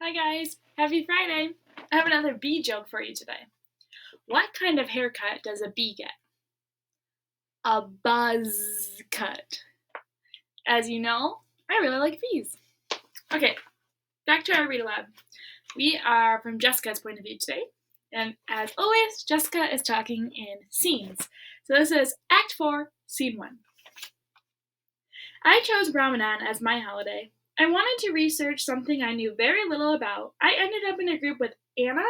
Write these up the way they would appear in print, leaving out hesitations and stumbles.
Hi guys, happy Friday! I have another bee joke for you today. What kind of haircut does a bee get? A buzz cut. As you know, I really like bees. Okay, back to our read aloud. We are from Jessica's point of view today, and as always, Jessica is talking in scenes. So this is Act 4, Scene 1. I chose Ramadan as my holiday. I wanted to research something I knew very little about. I ended up in a group with Anna,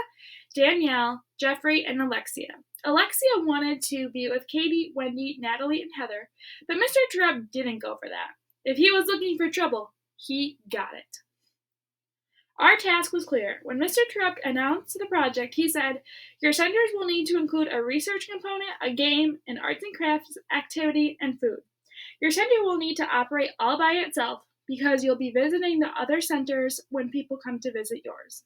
Danielle, Jeffrey, and Alexia. Alexia wanted to be with Katie, Wendy, Natalie, and Heather, but Mr. Trubb didn't go for that. If he was looking for trouble, he got it. Our task was clear. When Mr. Trupp announced the project, he said, "Your centers will need to include a research component, a game, an arts and crafts activity, and food. Your center will need to operate all by itself because you'll be visiting the other centers when people come to visit yours."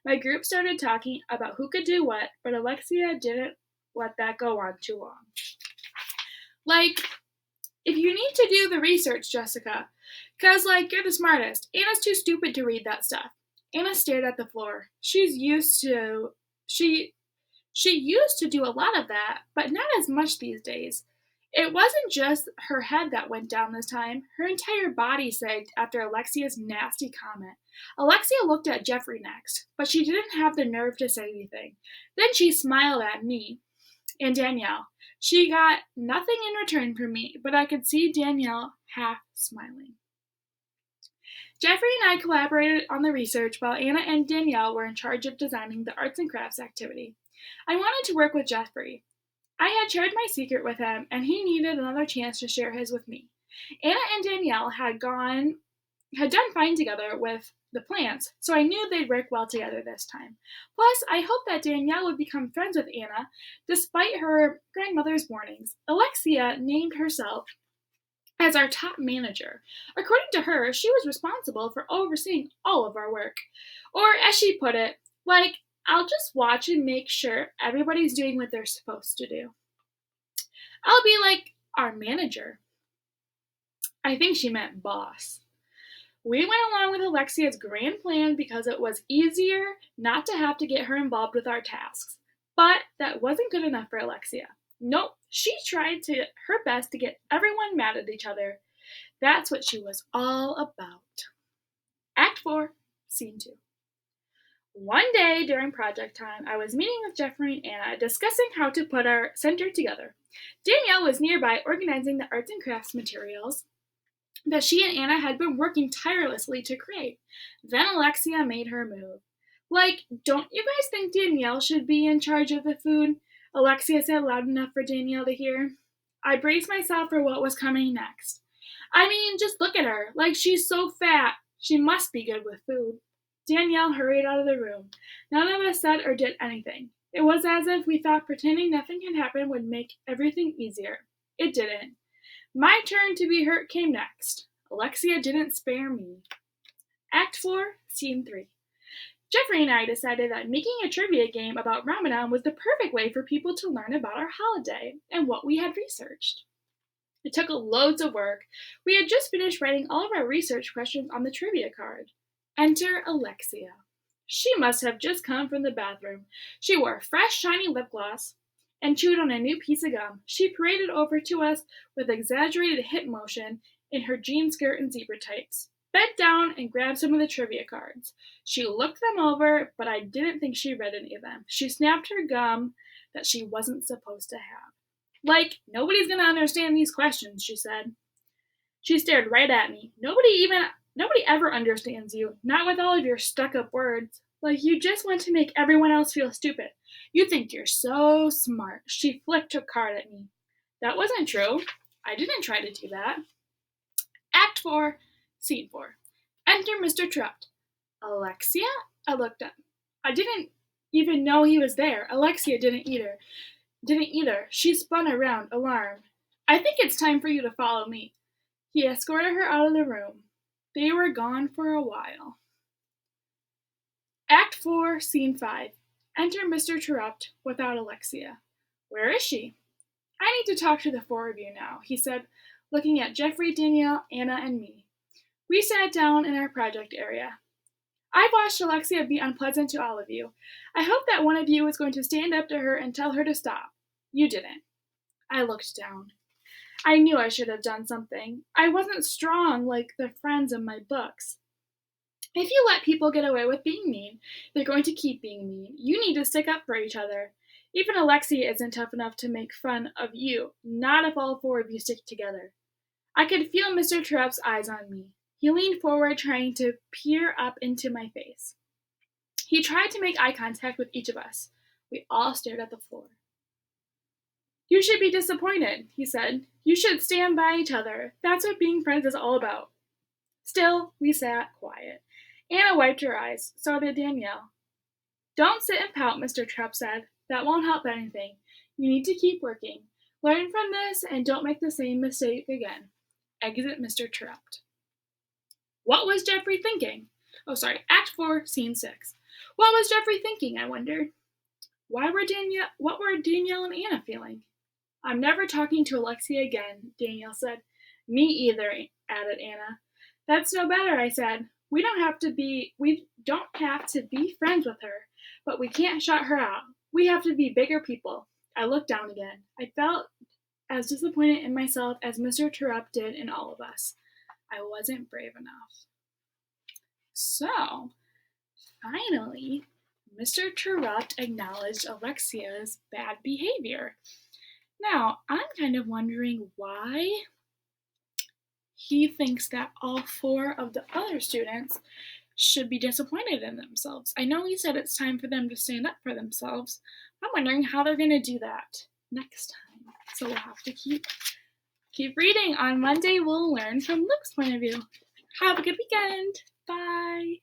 My group started talking about who could do what, but Alexia didn't let that go on too long. Like, if you need to do the research, Jessica, because, you're the smartest. Anna's too stupid to read that stuff. Anna stared at the floor. She used to do a lot of that, but not as much these days. It wasn't just her head that went down this time. Her entire body sagged after Alexia's nasty comment. Alexia looked at Jeffrey next, but she didn't have the nerve to say anything. Then she smiled at me and Danielle. She got nothing in return from me, but I could see Danielle half smiling. Jeffrey and I collaborated on the research while Anna and Danielle were in charge of designing the arts and crafts activity. I wanted to work with Jeffrey. I had shared my secret with him, and he needed another chance to share his with me. Anna and Danielle had done fine together with the plants, so I knew they'd work well together this time. Plus, I hoped that Danielle would become friends with Anna, despite her grandmother's warnings. Alexia named herself as our top manager. According to her, she was responsible for overseeing all of our work. Or, as she put it, I'll just watch and make sure everybody's doing what they're supposed to do. I'll be like our manager. I think she meant boss. We went along with Alexia's grand plan because it was easier not to have to get her involved with our tasks. But that wasn't good enough for Alexia. Nope, she tried her best to get everyone mad at each other. That's what she was all about. Act 4, Scene 2. One day during project time, I was meeting with Jeffrey and Anna discussing how to put our center together. Danielle was nearby organizing the arts and crafts materials that she and Anna had been working tirelessly to create. Then Alexia made her move. Don't you guys think Danielle should be in charge of the food? Alexia said loud enough for Danielle to hear. I braced myself for what was coming next. I mean, just look at her. She's so fat. She must be good with food. Danielle hurried out of the room. None of us said or did anything. It was as if we thought pretending nothing had happened would make everything easier. It didn't. My turn to be hurt came next. Alexia didn't spare me. Act 4, Scene 3. Jeffrey and I decided that making a trivia game about Ramadan was the perfect way for people to learn about our holiday and what we had researched. It took loads of work. We had just finished writing all of our research questions on the trivia card. Enter Alexia. She must have just come from the bathroom. She wore fresh, shiny lip gloss and chewed on a new piece of gum. She paraded over to us with exaggerated hip motion in her jean skirt and zebra tights, bent down and grabbed some of the trivia cards. She looked them over, but I didn't think she read any of them. She snapped her gum that she wasn't supposed to have. Nobody's gonna understand these questions, she said. She stared right at me. Nobody ever understands you, not with all of your stuck-up words. You just want to make everyone else feel stupid. You think you're so smart. She flicked her card at me. That wasn't true. I didn't try to do that. Act 4, Scene 4. Enter Mr. Trupp. Alexia? I looked up. I didn't even know he was there. Alexia didn't either. She spun around, alarmed. I think it's time for you to follow me. He escorted her out of the room. They were gone for a while. Act 4, Scene 5. Enter Mr. Trupp without Alexia. Where is she? I need to talk to the four of you now, he said, looking at Jeffrey, Danielle, Anna, and me. We sat down in our project area. I've watched Alexia be unpleasant to all of you. I hope that one of you is going to stand up to her and tell her to stop. You didn't. I looked down. I knew I should have done something. I wasn't strong like the friends in my books. If you let people get away with being mean, they're going to keep being mean. You need to stick up for each other. Even Alexia isn't tough enough to make fun of you, not if all four of you stick together. I could feel Mr. Trump's eyes on me. He leaned forward, trying to peer up into my face. He tried to make eye contact with each of us. We all stared at the floor. You should be disappointed, he said. You should stand by each other. That's what being friends is all about. Still, we sat quiet. Anna wiped her eyes. So did Danielle. Don't sit and pout, Mr. Trupp said. That won't help anything. You need to keep working. Learn from this and don't make the same mistake again. Exit Mr. Trupp. What was Jeffrey thinking? Oh, sorry, Act 4, Scene 6. What was Jeffrey thinking, I wondered. What were Danielle and Anna feeling? I'm never talking to Alexia again, Danielle said. Me either, added Anna. That's no better, I said. We don't have to be friends with her, but we can't shut her out. We have to be bigger people. I looked down again. I felt as disappointed in myself as Mr. Turrup did in all of us. I wasn't brave enough. So, finally, Mr. Turrup acknowledged Alexia's bad behavior. Now, I'm kind of wondering why he thinks that all four of the other students should be disappointed in themselves. I know he said it's time for them to stand up for themselves. I'm wondering how they're going to do that next time. So we'll have to keep reading. On Monday, we'll learn from Luke's point of view. Have a good weekend. Bye.